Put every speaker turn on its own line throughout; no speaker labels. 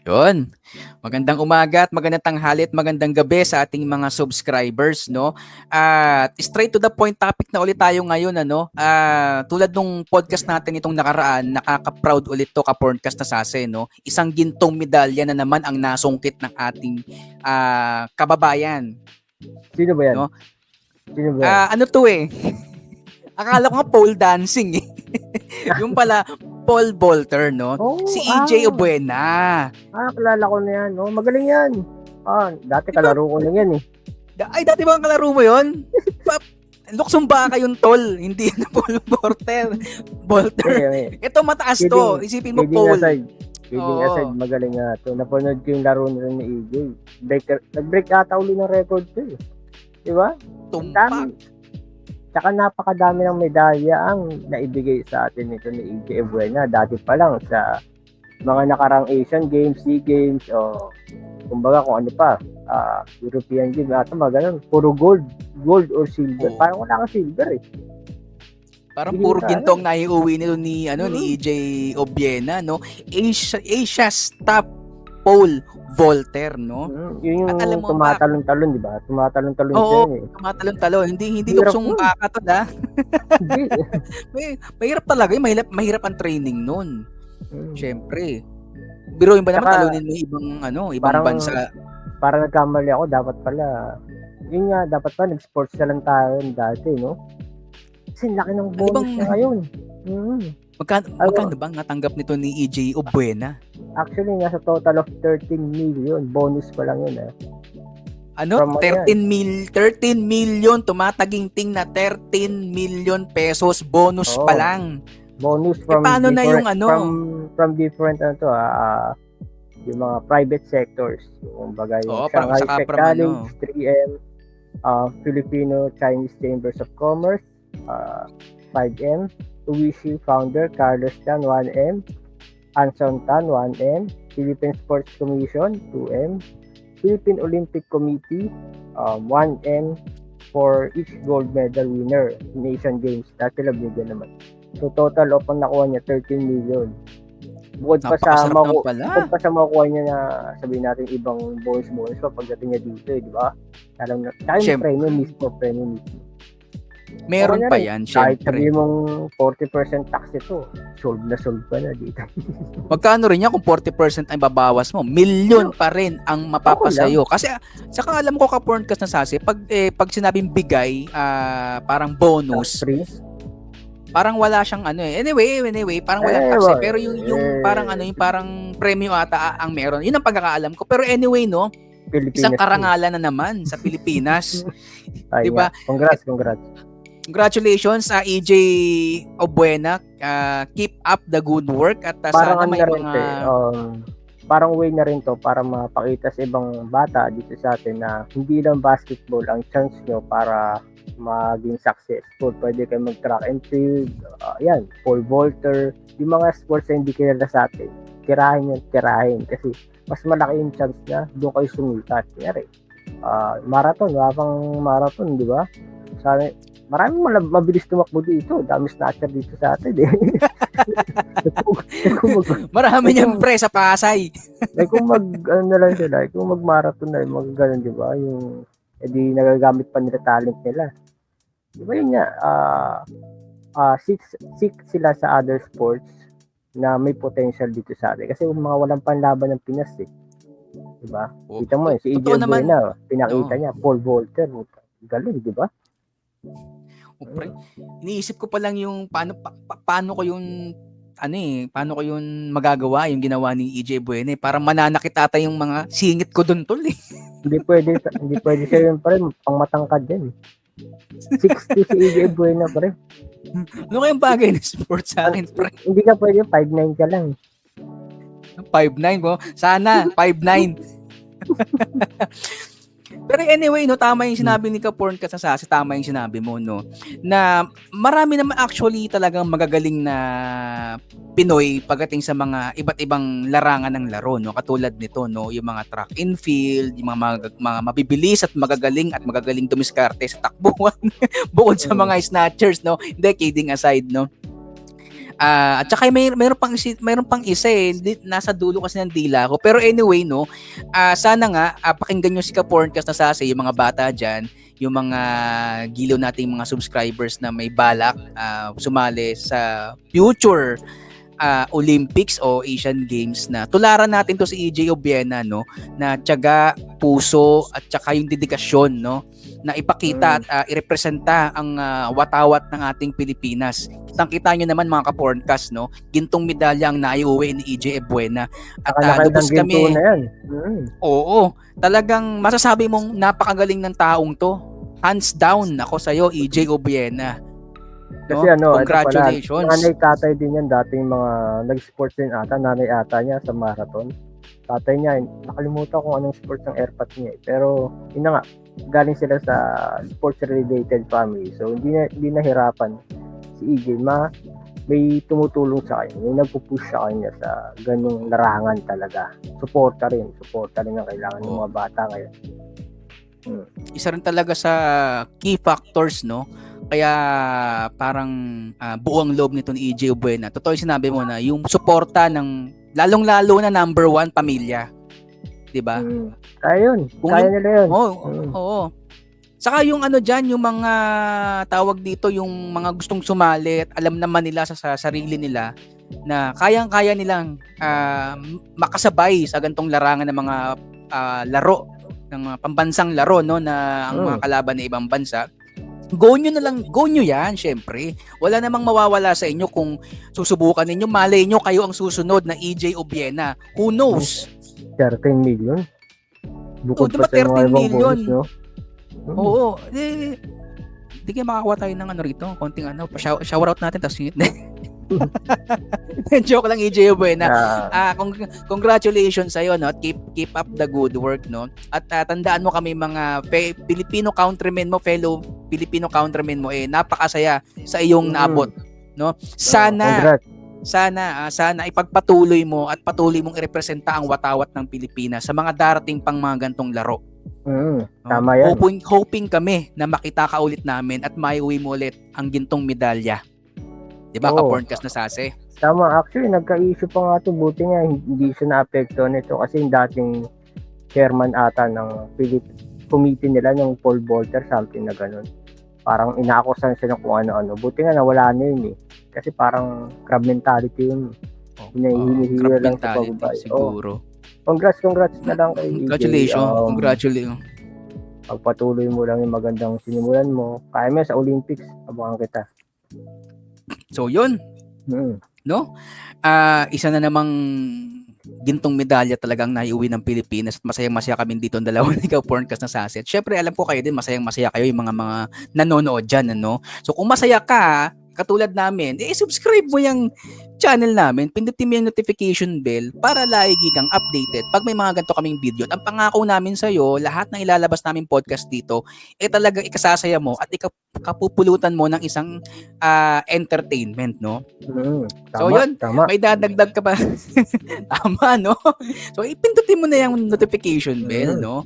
Yun. Magandang umaga at magandang tanghali at magandang gabi sa ating mga subscribers, no? At straight to the point topic na ulit tayo ngayon, ano? Tulad nung podcast natin itong nakaraan, nakaka-proud ulit to ka-podcast na sase, no? Isang gintong medalya na naman ang nasungkit ng ating kababayan,
Sino ba yan?
no?
Sino ba yan?
Ano to eh? Akala ko nga pole dancing eh. Yung pala, Paul Volter, no?
Oh,
Si EJ Obuena.
kilala ko na yan. Oh, magaling yan. Dati
Diba?
kalaro ko na yan eh.
Ay, dati ba ang kalaro mo yun? Luksong baka yung tol, hindi na Paul Volter.
Okay.
Ito mataas to. Isipin mo,
Kidding
Paul.
aside. Kidding
Oo.
aside, magaling nga to. Napanood ko yung laro nila ni EJ. Nag-break ata uli ng record to eh. Diba?
Tumpak.
Tsaka napakadami ng medalya ang naibigay sa atin nito ni EJ Buena. Dati pa lang sa mga nakarang Asian Games, SEA Games, o kumbaga kung ano pa, European Games, mga ganun. Puro gold or silver.
Oo.
Parang wala kang silver eh.
Parang
Hindi
puro
ka,
gintong naiuwi nito ni EJ Obiena, no? Asia's top pole vaulter, no?
Yun
At alam
yung
mo ba,
tumatalon-talon, di ba? Tumatalon-talon siya
oo,
yun eh.
tumatalon-talon. Hindi
Hirap
luksong
nun.
baka to, da.
Hindi.
Mahirap talaga, mahirap ang training nun.
Mm.
Siyempre. Biruin ba naman
Saka,
talunin mo ibang
parang,
bansa?
Parang nagkamali ako, dapat pala, yun nga, dapat pa, nag-sports na lang tayo dati, no? Kasi laki ng bonus niya ngayon.
Magkano bang natanggap nito ni EJ Obuena?
Actually, nasa total of 13 million. Bonus pa lang yun, eh.
Ano? 13 million, tumataginting na 13 million pesos bonus pa lang.
Bonus from
paano na yung ano?
From different yung mga private sectors. Yung bagay yung Shanghai Tech College, 3M, Filipino Chinese Chambers of Commerce, 5M, Uwishi founder Carlos Tan, 1M, Anson Tan, 1M, Philippine Sports Commission, 2M, Philippine Olympic Committee, 1M for each gold medal winner in Asian Games. Dati lang bigyan naman. So total of ang nakuha niya 13 million. Bukod pa sa makukuha niya na sabihin natin ibang bonus pa pagdating niya dito, di ba? Alam na, kaya premium mismo.
Meron pa yan, syempre.
Kahit sabihin mong 40% tax ito, sold pa na dito.
Magkano rin yan kung 40% ay babawas mo? Milyon pa rin ang mapapasayo. Kasi, saka alam ko ka-porncast na sasi, pag sinabing bigay, parang bonus, parang wala siyang ano eh. Anyway, parang walang tax eh. Pero yung parang ano, yung parang premium ata ang meron. Yun ang pagkakaalam ko. Pero anyway, no, isang karangalan na naman sa Pilipinas. Diba?
Congrats.
Congratulations sa EJ Obuena. Keep up the good work at sana may mga
parang way na rin to para mapakita sa ibang bata dito sa atin na hindi lang basketball ang chance nyo para maging successful. Pwede kayo mag-track and field, pole vaulter, yung mga sports na hindi kilala sa atin. Tirahin kasi mas malaki yung chance na doon kayo sumikat. Kaya marathon, di ba? Sana maraming mabilis tumakbo dito. Dami snatcher dito sa atin eh.
Marami niyang pre sa Pasay.
Kung mag-marathon na, mag-ganon, di ba? Yung, edi nagagamit pa nila talent nila. Di ba yun nga, seek sila sa other sports na may potential dito sa atin. Kasi mga walang panlaban ng Pinas eh. Di ba? Kita mo si EJ Buena, pinakita niya, Paul Volter. Galing, di ba?
Pre, iniisip ko pa lang yung paano ko yung magagawa yung ginawa ni EJ Buena. Para mananakit ata yung mga singit ko doon tol eh.
Hindi pwede siya yun pa rin, pang matangkad yan. 60 si EJ Buena pa rin.
Ano kayang bagay na sports sa akin, pre?
Hindi ka pwede, 5'9 ka lang.
5'9 mo? Sana, 5'9. Pero anyway, no, tama yung sinabi ni ka-porncast na sasi, tama yung sinabi mo, no, na marami naman actually talagang magagaling na Pinoy pagdating sa mga iba't ibang larangan ng laro, no, katulad nito, no, yung mga track and field, yung mga mabibilis at magagaling dumiskarte sa takbuhan bukod sa mga snatchers, no, hindi, kidding aside, no. At saka mayroon pang isa eh, nasa dulo kasi ng dila ko. Pero anyway, no, sana nga pakinggan nyo si Ka-Porncast na Sase, yung mga bata dyan, yung mga giliw nating mga subscribers na may balak sumali sa future Olympics o Asian Games na tularan natin to si EJ Obiena, no, na tiyaga, puso at saka yung dedikasyon, no, na ipakita at irepresenta ang watawat ng ating Pilipinas. Kitang-kita nyo naman mga Ka-Porncast, no, gintong medalya ang naiuwi ni EJ Obiena at lubos kami. Oo, talagang masasabi mong napakagaling ng taong to. Hands down ako sa'yo, EJ Obiena.
Kasi congratulations. Nanay-tatay din yan, dating mga nag-sports din ata, nanay ata niya sa marathon. Tatay niya, nakalimutan kung anong sports ng airpat niya. Pero, yun na nga, galing sila sa sports-related family. So, hindi nahirapan si EJ. May tumutulong sa kanya, may nagpupush sa kanya sa ganung larangan talaga. Suporta rin ang kailangan ng mga bata ngayon.
Isa rin talaga sa key factors, no? Kaya parang buong loob nito ni EJ Obiena. Totoo yung sinabi mo na yung suporta ng lalong-lalo na number 1 pamilya. 'Di ba?
Kaya yun. Kaya nila yun.
Oo. Saka yung diyan, yung mga tawag dito, yung mga gustong sumali at alam naman nila sa sarili nila na kayang-kaya nilang makasabay sa gantong larangan ng mga laro, ng pambansang laro, no, na ang mga kalaban ng ibang bansa. Go nyo yan, syempre. Wala namang mawawala sa inyo kung susubukan ninyo. Malay nyo, kayo ang susunod na EJ Obiena. Who knows?
13 million. Bukod pa sa mga ibang bonus, no?
Oo. Hindi kayo makakuha tayo ng rito. Konting shout out natin. Tapos joke lang, EJ Obiena. Congratulations sa'yo, no? Keep up the good work, no? At tandaan mo kami mga Filipino countrymen mo, fellow Filipino countrymen mo, napakasaya sa iyong naabot, no? Sana ipagpatuloy mo at patuloy mong irepresenta ang watawat ng Pilipinas sa mga darating pang mga gantong laro.
Tama yan.
Hoping kami na makita ka ulit namin at maiuwi mo ulit ang gintong medalya. Diba, Ka-Porncast na Sase?
Tama, actually, nagka-issue pa nga ito. Buti nga, hindi siya na-apekto nito kasi yung dating chairman ata ng committee nila, yung Paul Volter, something na ganun. Parang inaakusan siya ng kung ano-ano. Buti nga, nawala na yun eh. Kasi parang crab mentality yun. Hinihira lang sa pagbabay.
Siguro.
Congrats na lang kay
Congratulations.
Pagpatuloy mo lang yung magandang sinimulan mo. Kaya mo sa Olympics, abangan kita.
So yun, no? Isa na namang gintong medalya talagang naiuwi ng Pilipinas at masayang-masaya kami dito ang dalawa ni Ka-Porncast na Sase. Syempre, alam ko kayo din, masayang-masaya kayo yung mga nanonood dyan, ano? So kung masaya ka, katulad namin, subscribe mo yung channel namin, pindutin mo yung notification bell para lagi kang updated pag may mga ganito kaming video. At ang pangako namin sa'yo, lahat ng ilalabas namin podcast dito, talagang ikasasaya mo at kapupulutan mo ng isang entertainment, no? So yun, may dadagdag ka pa. Tama, no? So ipindutin mo na yung notification bell, no?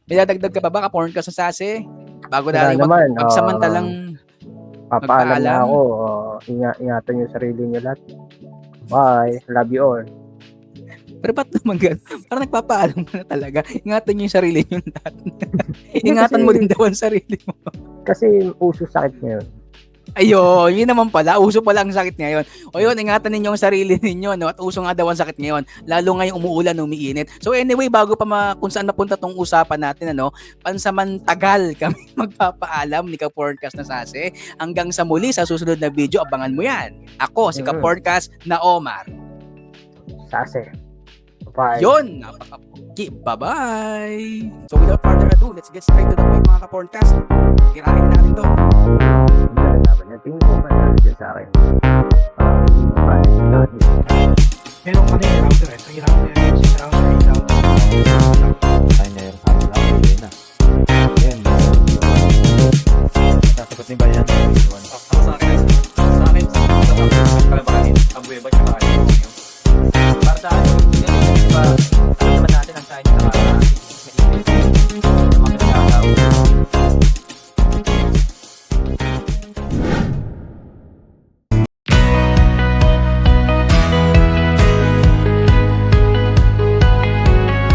May dadagdag ka pa ba, Ka-Porncast na Sase? Bago natin magsamantalang
papaalam na ako. Ingatan niyo sarili niyo lahat. Bye. Love you all.
Pero ba't naman gano'n? Parang nagpapaalam ka na talaga. Ingatan niyo yung sarili niyo lahat. Ingatan mo din daw ang sarili mo.
Kasi uso sakit ngayon.
Ayun, yun naman pala. Uso pala ang sakit ngayon. O yun, ingatan ninyo ang sarili ninyo, no? At uso nga daw ang sakit ngayon. Lalo ngayong umuulan, umiinit. So anyway, bago pa kung saan napunta tong usapan natin, pansamantagal kami magpapaalam ni Ka-Porncast na Sase. Hanggang sa muli, sa susunod na video, abangan mo yan. Ako, si Ka-Porncast na Omar.
Sase. Bye.
Yun, napaka-puki. Bye-bye. So without further ado, let's get straight to the point, mga Ka-Porncast. Tirahin na natin to.
Tingin ko pa dyan sa akin.
Meron ka na yung router eh. So, yung router,